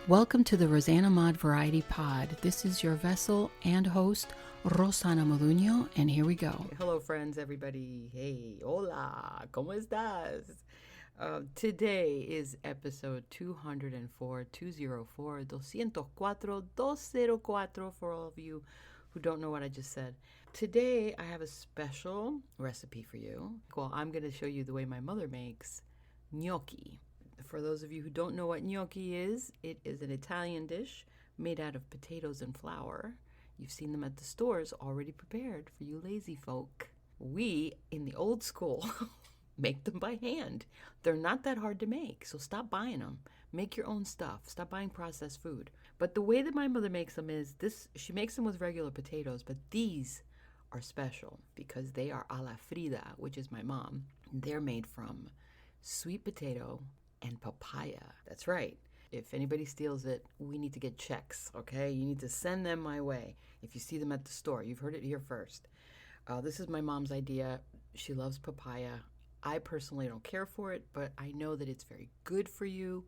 Welcome to the Rosanna Mod Variety Pod. This is your vessel and host, Rosana Moduño, and here we go. Hello, friends, everybody. Hey, hola, ¿cómo estás? Today is episode 204, 204 for all of you who don't know what I just said. Today, I have a special recipe for you. Well, I'm going to show you the way my mother makes gnocchi. For those of you who don't know what gnocchi is, it is an Italian dish made out of potatoes and flour. You've seen them at the stores already prepared for you lazy folk. We, in the old school, make them by hand. They're not that hard to make, so stop buying them. Make your own stuff. Stop buying processed food. But the way that my mother makes them is this: she makes them with regular potatoes, but these are special because they are a la Frida, which is my mom. They're made from sweet potato and papaya. That's right. If anybody steals it, we need to get checks, okay? You need to send them my way. If you see them at the store, you've heard it here first. This is my mom's idea. She loves papaya. I personally don't care for it, but I know that it's very good for you.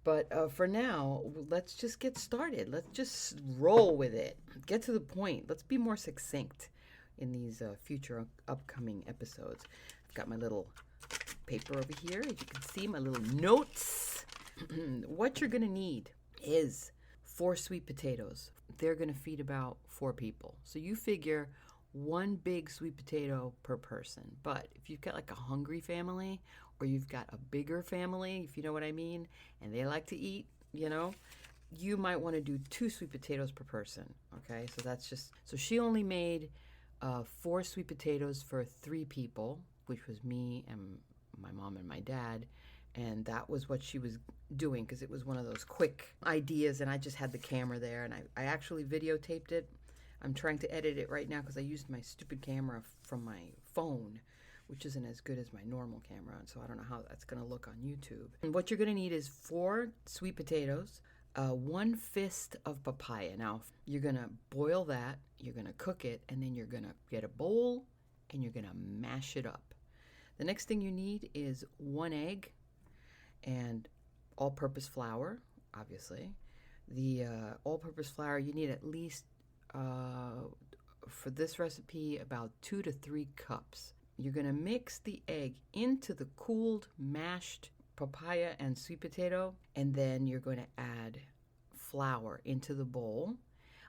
But for now, let's just get started. Let's just roll with it. Get to the point. Let's be more succinct in these future upcoming episodes. I've got my little paper over here. As you can see, my little notes. What you're going to need is 4 sweet potatoes. They're going to feed about 4 people. So you figure 1 big sweet potato per person. But if you've got like a hungry family, or you've got a bigger family, if you know what I mean, and they like to eat, you might want to do 2 sweet potatoes per person. Okay, so that's just, so she only made 4 sweet potatoes for 3 people, which was me and my mom and my dad. And that was what she was doing because it was one of those quick ideas, and I just had the camera there, and I actually videotaped it. I'm trying to edit it right now because I used my stupid camera from my phone, which isn't as good as my normal camera, and so I don't know how that's going to look on YouTube. And what you're going to need is 4 sweet potatoes, 1 fist of papaya. Now, you're going to boil that, you're going to cook it, and then you're going to get a bowl, and you're going to mash it up. The next thing you need is 1 egg and all-purpose flour, obviously. The all-purpose flour, you need at least, for this recipe, about 2 to 3 cups. You're going to mix the egg into the cooled, mashed papaya and sweet potato, and then you're going to add flour into the bowl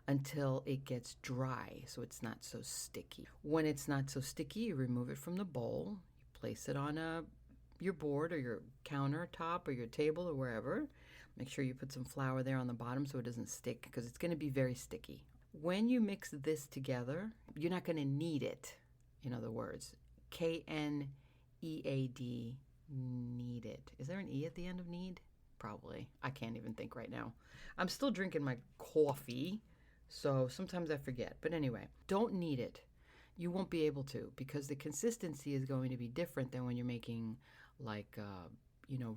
until it gets dry, so it's not so sticky. When it's not so sticky, you remove it from the bowl. Place it on your board or your countertop or your table or wherever. Make sure you put some flour there on the bottom so it doesn't stick, because it's going to be very sticky. When you mix this together, you're not going to knead it. In other words, Knead, knead it. Is there an E at the end of knead? Probably. I can't even think right now. I'm still drinking my coffee, so sometimes I forget. But anyway, don't knead it. You won't be able to, because the consistency is going to be different than when you're making like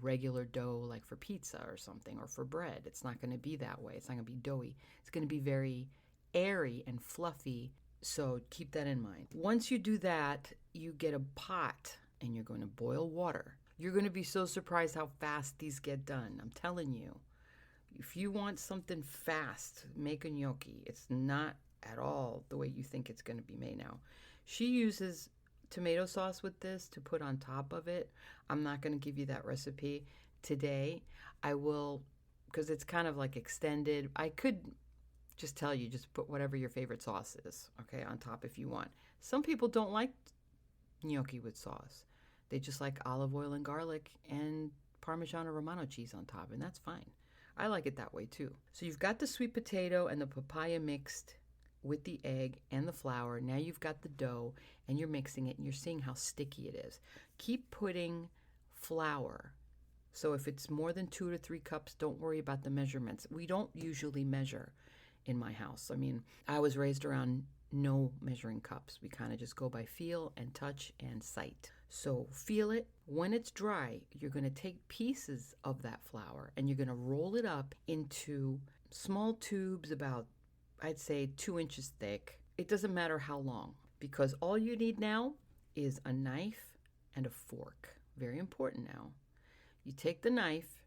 regular dough, like for pizza or something, or for bread. It's not going to be that way. It's not going to be doughy. It's going to be very airy and fluffy. So keep that in mind. Once you do that, you get a pot and you're going to boil water. You're going to be so surprised how fast these get done. I'm telling you. If you want something fast, make a gnocchi. It's not at all the way you think it's going to be made now. She uses tomato sauce with this to put on top of it. I'm not going to give you that recipe today. I will, because it's kind of like extended. I could just tell you, just put whatever your favorite sauce is, okay, on top if you want. Some people don't like gnocchi with sauce. They just like olive oil and garlic and Parmigiano Romano cheese on top, and that's fine. I like it that way too. So you've got the sweet potato and the papaya mixed with the egg and the flour. Now you've got the dough and you're mixing it and you're seeing how sticky it is. Keep putting flour. So if it's more than 2 to 3 cups, don't worry about the measurements. We don't usually measure in my house. I mean, I was raised around no measuring cups. We kind of just go by feel and touch and sight. So feel it. When it's dry, you're going to take pieces of that flour and you're going to roll it up into small tubes about, I'd say, 2 inches thick. It doesn't matter how long, because all you need now is a knife and a fork. Very important now. You take the knife,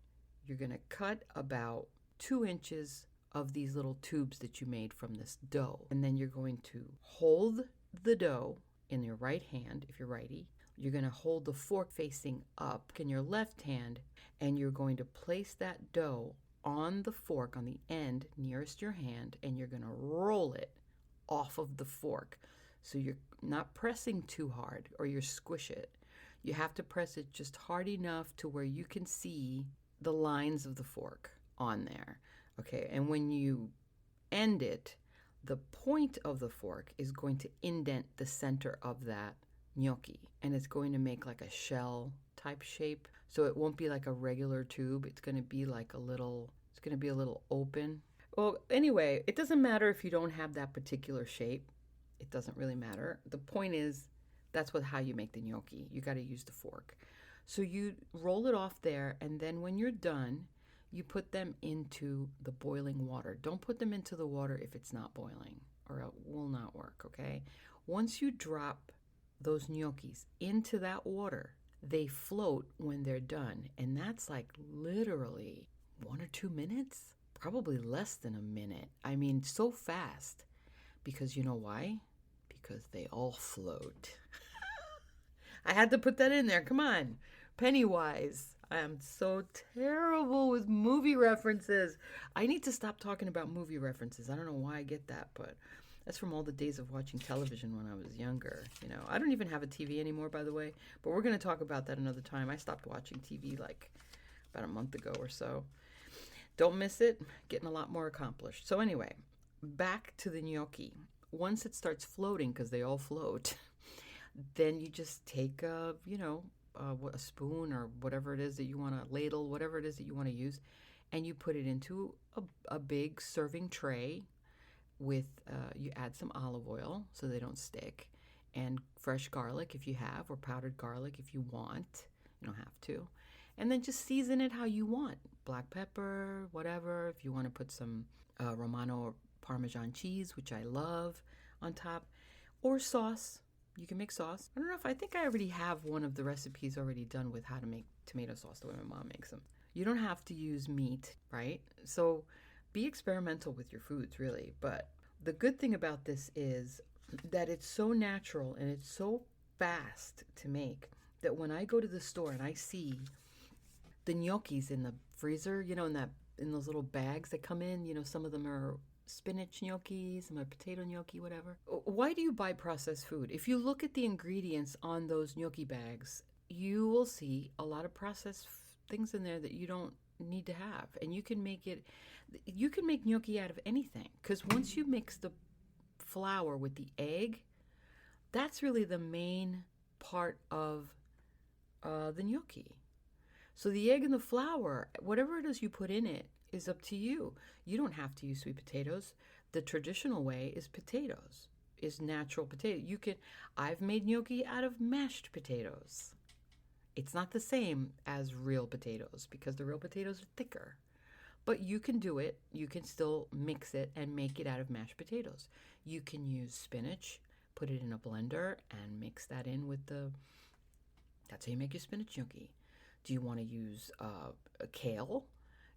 you're going to cut about 2 inches of these little tubes that you made from this dough. And then you're going to hold the dough in your right hand, if you're righty. You're going to hold the fork facing up in your left hand, and you're going to place that dough on the fork on the end nearest your hand, and you're going to roll it off of the fork. So you're not pressing too hard or you squish it. You have to press it just hard enough to where you can see the lines of the fork on there. Okay, and when you end it, the point of the fork is going to indent the center of that gnocchi, and it's going to make like a shell type shape. So it won't be like a regular tube. It's going to be like a little open. Well, anyway, it doesn't matter if you don't have that particular shape. It doesn't really matter. The point is, that's how you make the gnocchi. You got to use the fork. So you roll it off there, and then when you're done, you put them into the boiling water. Don't put them into the water if it's not boiling, or it will not work, okay? Once you drop those gnocchis into that water, they float when they're done, and that's like literally 1 or 2 minutes, probably less than a minute. I mean, so fast, because you know why? Because they all float. I had to put that in there. Come on, Pennywise. I am so terrible with movie references. I need to stop talking about movie references. I don't know why I get that, but that's from all the days of watching television when I was younger. You know, I don't even have a TV anymore, by the way, but we're going to talk about that another time. I stopped watching TV like about a month ago or so. Don't miss it. Getting a lot more accomplished. So anyway, back to the gnocchi. Once it starts floating, because they all float, then you just take a spoon or whatever it is that you want to ladle, whatever it is that you want to use, and you put it into a big serving tray with, you add some olive oil so they don't stick, and fresh garlic if you have, or powdered garlic if you want. You don't have to. And then just season it how you want. Black pepper, whatever. If you want to put some Romano or Parmesan cheese, which I love, on top, or sauce. You can make sauce. I don't know I think I already have one of the recipes already done with how to make tomato sauce the way my mom makes them. You don't have to use meat, right? So be experimental with your foods, really. But the good thing about this is that it's so natural and it's so fast to make that when I go to the store and I see the gnocchis in the freezer, in those little bags that come in, some of them are spinach gnocchi, some are potato gnocchi, whatever. Why do you buy processed food? If you look at the ingredients on those gnocchi bags, you will see a lot of processed things in there that you don't need to have. And you can make gnocchi out of anything. Because once you mix the flour with the egg, that's really the main part of the gnocchi. So the egg and the flour, whatever it is you put in it, is up to you. You don't have to use sweet potatoes. The traditional way is natural potato. I've made gnocchi out of mashed potatoes. It's not the same as real potatoes because the real potatoes are thicker. But you can do it. You can still mix it and make it out of mashed potatoes. You can use spinach, put it in a blender, and mix that in with that's how you make your spinach gnocchi. Do you want to use a kale?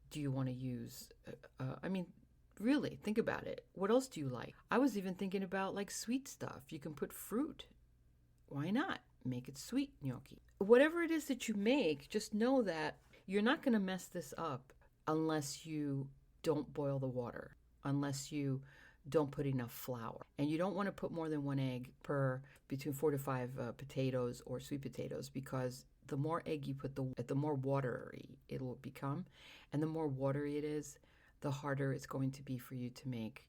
Do you want to use, really, think about it. What else do you like? I was even thinking about like sweet stuff. You can put fruit. Why not? Make it sweet gnocchi. Whatever it is that you make, just know that you're not going to mess this up unless you don't boil the water, unless you don't put enough flour. And you don't want to put more than 1 egg per between 4 to 5 potatoes or sweet potatoes, because the more egg you put, the more watery it will become. And the more watery it is, the harder it's going to be for you to make,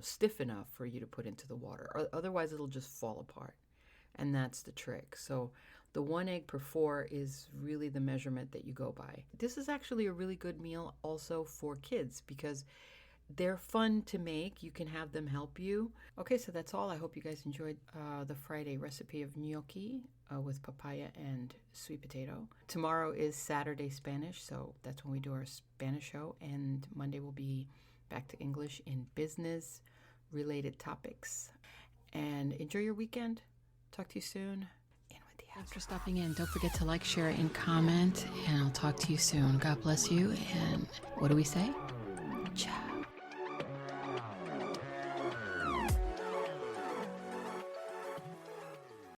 stiff enough for you to put into the water. Or otherwise, it'll just fall apart. And that's the trick. So the 1 egg per 4 is really the measurement that you go by. This is actually a really good meal also for kids because they're fun to make. You can have them help you. Okay, so that's all. I hope you guys enjoyed the Friday recipe of gnocchi with papaya and sweet potato. Tomorrow is Saturday Spanish, so that's when we do our Spanish show. And Monday will be back to English in business-related topics. And enjoy your weekend. Talk to you soon. Thanks for stopping in. Don't forget to like, share, and comment. And I'll talk to you soon. God bless you. And what do we say?